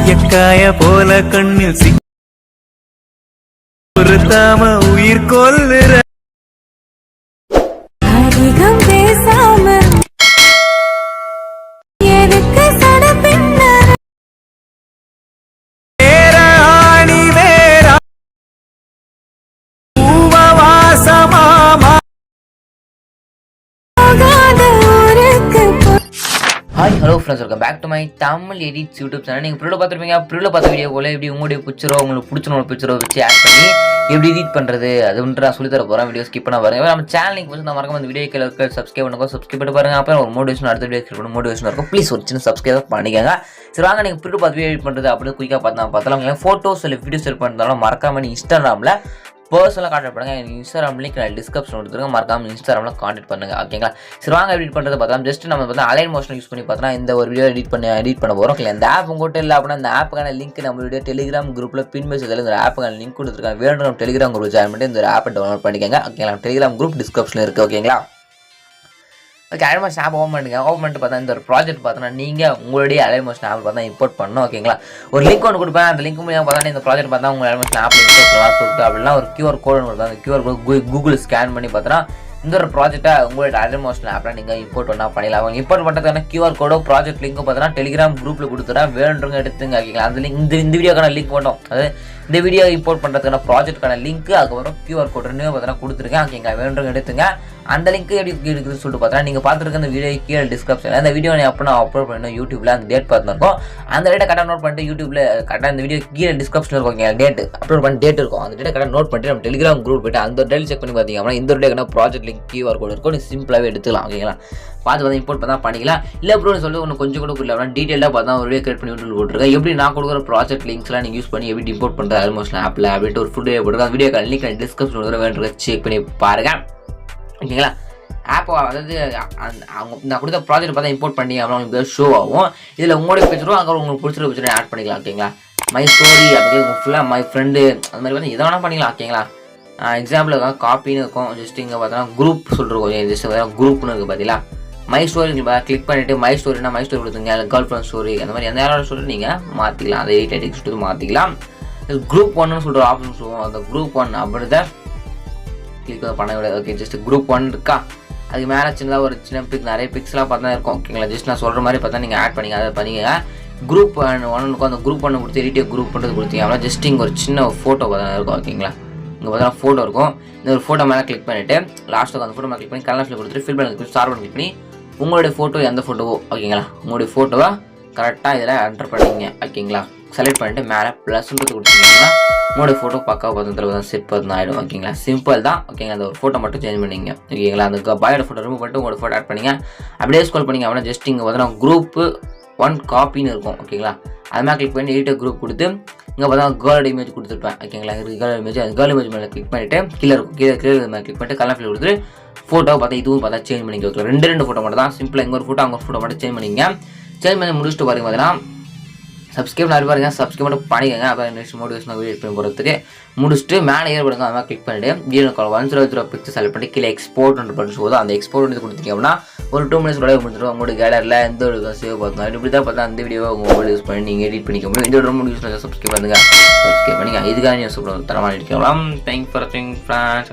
எக்காய போல கண்ணில் சித்தாம உயிர் கொல்லுற அதிகம் பேசாம எதுக்கு சடப்பின்ன வேற ஆணி வேற பூவவாசமாமா hi hello friends, welcome back to my Tamil edits YouTube channel. நீங்கள் ப்ரில் பார்த்துருப்பீங்க. ப்ரில் பார்த்த வீடியோ போல எப்படி உங்களுடைய பிக்சரோ உங்களுக்கு பிடிச்சனோட பிக்சரோ வச்சு ஆட் பண்ணி எப்படி எடிட் பண்ணுறது அதுன்ட்டு நான் சொல்லித்தர போகிறேன். வீடியோ ஸ்கிப் பண்ண பாருங்க. நம்ம சேனலுக்கு வந்து நான் மறக்காம அந்த வீடியோ கீழே சப்ஸ்கிரைப் பண்ணுங்க. சப்ஸ்கிரைப் பண்ணி பாருங்க. அப்புறம் ஒரு மோட்டிவேஷன் அடுத்த வீடியோ பண்ண மோட்டிவேஷன் இருக்கும். ப்ளீஸ் ஒரு சின்ன சப்ஸ்கிரைப் பண்ணிக்கோங்க. சரி வாங்க, நீங்கள் ப்ரில் பார்த்து வீடியோ எடிட் பண்ணுறது அப்படின்னு குயிக்காக பார்த்தலாம். ஃபோட்டோஸ் இல்லை வீடியோஸ் எடிட் பண்ணுறதாலும் மறக்காம இன்ஸ்டாகிராமில் பர்சனலாக கான்டாக்ட் பண்ணுங்கள். எனக்கு இன்ஸ்டாகிராம் லிங்க் நான் டிஸ்கிரிப்ஷன் கொடுத்துருங்க. மறக்காம இன்ஸ்டாகிராமில் கான்டாக்ட் பண்ணுங்கள். ஓகேங்களா? சரி வாங்க, எடிட் பண்ணுறது பார்த்தா ஜஸ்ட் நம்ம பார்த்தா அலைன் மோஷன் யூஸ் பண்ணி பார்த்தா இந்த ஒரு வீடியோ எடிட் பண்ண போகிறோம். இல்லை இந்த ஆப் உங்கள்கிட்ட இல்லை அப்படின்னா இந்த ஆப்புக்கான லிங்க் நம்மளுடைய டெலிகிராம் குரூப்பில் பின் மெசேஜில் இந்த ஆப்புக்கான லிங்க் கொடுத்துருக்காங்க. வேணும் டெலிகிராம் குரூப் ஜாயின் பண்ணி இந்த ஆப்பை டவுன்லோட் பண்ணிக்கோங்க. ஓகேங்களா? டெலிகிராம் குரூப் டிஸ்கிரிப்ஷனில் இருக்குது. ஓகேங்களா? Okay, align motion app open பண்ணுங்க. ஓப்பன் பண்ணிட்டு பார்த்தா இந்த ஒரு ப்ராஜெக்ட் பார்த்தோன்னா நீங்கள் உங்களுடைய அலைன் மோஷன் ஆப் பார்த்தா இம்போர்ட் பண்ணணும். ஓகேங்களா? ஒரு லிங்க் ஒன்று கொடுப்பேன். அந்த லிங்க் மூலியமாக பார்த்தா இந்த ப்ராஜெக்ட் பார்த்தா உங்கள் அலைன் மோஷன் ஆப்பில் இம்போர்ட் பண்ணலாம் சொல்லிட்டு அப்படின்னா ஒரு QR கோடு கொடுப்பேன். அந்த QR கோடு கூகுள் ஸ்கேன் பண்ணி பார்த்தோன்னா இந்த ஒரு ப்ராஜெக்ட்டை உங்களோட அலைன் மோஷன் ஆப்பில் நீங்கள் இம்போர்ட் பண்ணிடலாம். இம்போர்ட் பண்ணுறதுக்கான QR கோடோ ப்ராஜெக்ட் லிங்க்கும் பார்த்தோன்னா டெலிகிராம் குரூப்பில் கொடுத்துறேன். வேணுன்றவங்க எடுத்துங்க. ஓகேங்களா? அந்த லிங்க் இந்த வீடியோக்கான லிங்க் மட்டும், அதாவது இந்த வீடியோ இம்போர்ட் பண்ணுறதுக்கான ப்ராஜெக்ட்டுக்கான லிங்க் அதுக்கப்புறம் QR கோட் ரெண்டுமே பார்த்தோன்னா கொடுத்துருக்கேன். ஓகேங்களா? வேணுன்றவங்க எடுத்துங்க. அந்த லிங்க் எப்படி இருக்குதுன்னு சொல்லிட்டு பார்த்தா நீங்கள் பார்த்துருக்க அந்த வீடியோ கீழே டிஸ்கிரிப்ஷனில் அந்த வீடியோ நான் எப்போ நான் அப்லோட் பண்ணணும் யூடியூப்ல அந்த டேட் பார்த்துருக்கோம். அந்த டேட்டை கரெக்டாக நோட் பண்ணிட்டு யூடியூப்ல கரெக்டாக இந்த வீடியோ கீழே டிஸ்கிரிப்ஷனில் இருக்கும். ஓகேங்களா? டேட் அப்லோட் பண்ணி டேட் இருக்கும். அந்த டேட்டை கரெக்டாக நோட் பண்ணிட்டு நம்ம டெலிகிராம் குரூப் போய்ட்டு அந்த டேட் செக் பண்ணி பார்த்தீங்கன்னா இந்த ஒரு டேக்கான ப்ராஜெக்ட் லிங்க் QR கோட் இருக்கும். நீ சிம்பிளாகவே எடுத்துக்கலாம். ஓகேங்களா? பார்த்து இம்போர்ட் பண்ணால் பண்ணிக்கலாம். இல்லை அப்படின்னு சொல்லி ஒன்று கொஞ்சம் கூட புரியல அப்படின்னா டீட்டெயிலாக பார்த்தா ஒரு வீடியோ கிரியேட் பண்ணி யூடியூப் போட்டுருக்கேன். எப்படி நான் கொடுக்குற ப்ராஜெக்ட் லிங்க்ஸ்லாம் நீங்கள் யூஸ் பண்ணி எப்படி இம்போர்ட் பண்ணுறது ஆல்மோஸ்ட் ஆப்பில் அப்படின்ட்டு ஒரு ஃபுல் வீடியோ போட்டுருக்கேன். அந்த வீடியோ லிங்க் நான் டிஸ்கிரிப்ஷனில் வேணுன்றதை செக் பண்ணி பாருங்கள். ஓகேங்களா? ஆப்போ அதாவது அவங்க நான் கொடுத்த ப்ராஜெக்ட் பார்த்தா இம்போர்ட் பண்ணி அப்புறம் உங்களுக்கு ஷோ ஆகும். இதில் உங்களுடைய பிக்சரும் அங்கே உங்களுக்கு பிடிச்சிருக்க பிக்சரை ஆட் பண்ணிக்கலாம். ஓகேங்களா? மை ஸ்டோரி அப்படி ஃபுல்லாக மை ஃப்ரெண்டு அந்த மாதிரி பார்த்தா எதை வேணால் பண்ணிக்கலாம். ஓகேங்களா? எக்ஸாம்பிள் காப்பின்னு இருக்கும். ஜஸ்ட் இங்கே பார்த்தோன்னா குரூப் சொல்லிருக்கோம். ஜஸ்ட் பார்த்தா குரூப்னு இருக்குது. பார்த்தீங்களா? மை ஸ்டோரி கிளிக் பண்ணிவிட்டு மை ஸ்டோரினா மை ஸ்டோரி கொடுத்துங்க. கேர்ள் ஃப்ரெண்ட் ஸ்டோரி அந்த மாதிரி எந்த யாரோட ஸ்டோரி நீங்கள் மாற்றிக்கலாம். அதை 8 மாற்றிக்கலாம். குரூப் 1ன்னு சொல்கிற ஆப்ஷன் சொல்லுவோம். அந்த குரூப் 1 அப்படிதான் கிளிக் பண்ண விட. ஓகே, ஜஸ்ட் குரூப் 1 இருக்கா, அதுக்கு மேலே சின்னதாக ஒரு சின்ன நிறைய பிக்ஸ்லாம் பார்த்தா இருக்கும். ஓகேங்களா? ஜஸ்ட் நான் சொல்கிற மாதிரி பார்த்தா நீங்கள் ஆட் பண்ணிங்க. அதை பண்ணிங்க. குரூப் 1 இருக்கும். அந்த குரூப் 1 கொடுத்து எடிட்டிவ் குரூப் பண்ணுறது கொடுத்தீங்க அப்படின்னா ஜஸ்ட் இங்கே ஒரு சின்ன ஃபோட்டோ பார்த்தா இருக்கும். ஓகேங்களா? இங்கே பார்த்தா ஃபோட்டோ இருக்கும். இந்த ஒரு ஃபோட்டோ மேலே கிளிக் பண்ணிவிட்டு லாஸ்ட்டுக்கு அந்த ஃபோட்டோ மேலே கிளிக் பண்ணி கலர்ஸில் கொடுத்துட்டு ஃபில் பண்ணி ஸ்டார் பண்ணி கிளிக் பண்ணி உங்களுடைய ஃபோட்டோ எந்த ஃபோட்டோவோ ஓகேங்களா உங்களுடைய ஃபோட்டோவை கரெக்டாக இதில் என்டர் பண்ணிங்க. ஓகேங்களா? செலக்ட் பண்ணிவிட்டு மேலே +ன்றது கொடுத்தீங்கன்னா உங்களுடைய ஃபோட்டோ பக்காவாக பார்த்தா செட் பார்த்து ஆகிடும். ஓகேங்களா? சிம்பிள் தான். ஓகேங்களா? அந்த ஒரு ஃபோட்டோ மட்டும் சேஞ்ச் பண்ணிங்க. ஓகேங்களா? அந்த பாயோட ஃபோட்டோ ரிமூவ் பண்ணிட்டு உங்களோட ஃபோட்டோ ஆட் பண்ணிங்க. அப்படியே ஸ்க்ரோல் பண்ணிங்க அப்படின்னா ஜஸ்ட் இங்கே பார்த்தீங்கன்னா குரூப் 1 காப்பின்னு இருக்கும். ஓகேங்களா? அது மாதிரி கிளிக் பண்ணி எடிட்டர் குரூப் கொடுத்து இங்கே பார்த்தா கேர்ள் இமேஜ் கொடுத்துருப்பேன். ஓகேங்களா? கேர்ள் இமேஜ் மேலே கிளிக் பண்ணிவிட்டு கீழே இருக்கும். கீழே மேலே கிளிக் பண்ணிட்டு கலர் ஃபில் கொடுத்துட்டு ஃபோட்டோ பார்த்தா இதுவும் பார்த்தா சேஞ்ச் பண்ணிக்க. ஓகே, 2 ஃபோட்டோ மட்டும் தான். சிம்பிளாக இங்கே ஒரு ஃபோட்டோ அங்கே ஒரு ஃபோட்டோ மட்டும் சேஞ்ச் பண்ணிங்க. சேஞ்ச் பண்ணி முடிச்சுட்டு பாருங்க பார்த்தீங்கன்னா சப்ஸ்கிரைப் நிறைய பாருங்க. சப்ஸ்கிரைப் மட்டும் பண்ணிக்கோங்க. அப்புறம் நெக்ஸ்ட் மோட்டிவேஷன் வீடியோ பண்ணி போகிறதுக்கு முடிச்சுட்டு மேலே ஏற்படுங்க. அது மாதிரி கிளிக் பண்ணிவிட்டு வீடியோ 100 பிக்சர் செலக்ட் பண்ணி கீழே எக்ஸ்போர்ட் பண்ணி போதும். அந்த எக்ஸ்போர்ட் வந்து கொடுத்தீங்க அப்படின்னா ஒரு 2 மினிட்ஸ் முடிஞ்சிடும். உங்களோட கேலரியில் எந்த ஒரு சேவ் பார்த்தோம் இப்படி தான் பார்த்தா அந்த வீடியோவை உங்கள் மொபைல் யூஸ் பண்ணி நீங்கள் எடிட் பண்ணிக்க முடியும். இந்த ரொம்ப யூஸ் பண்ணி சப்ஸ்கிரைப் பண்ணுங்க. சப்ஸ்கிரைப் பண்ணிங்க. இதுக்காக நீங்கள் சூப்பர் தரமாக எடிட் பண்ணலாம். தேங்க்ஸ் ஃபார் வாட்சிங் ஃப்ரெண்ட்ஸ்.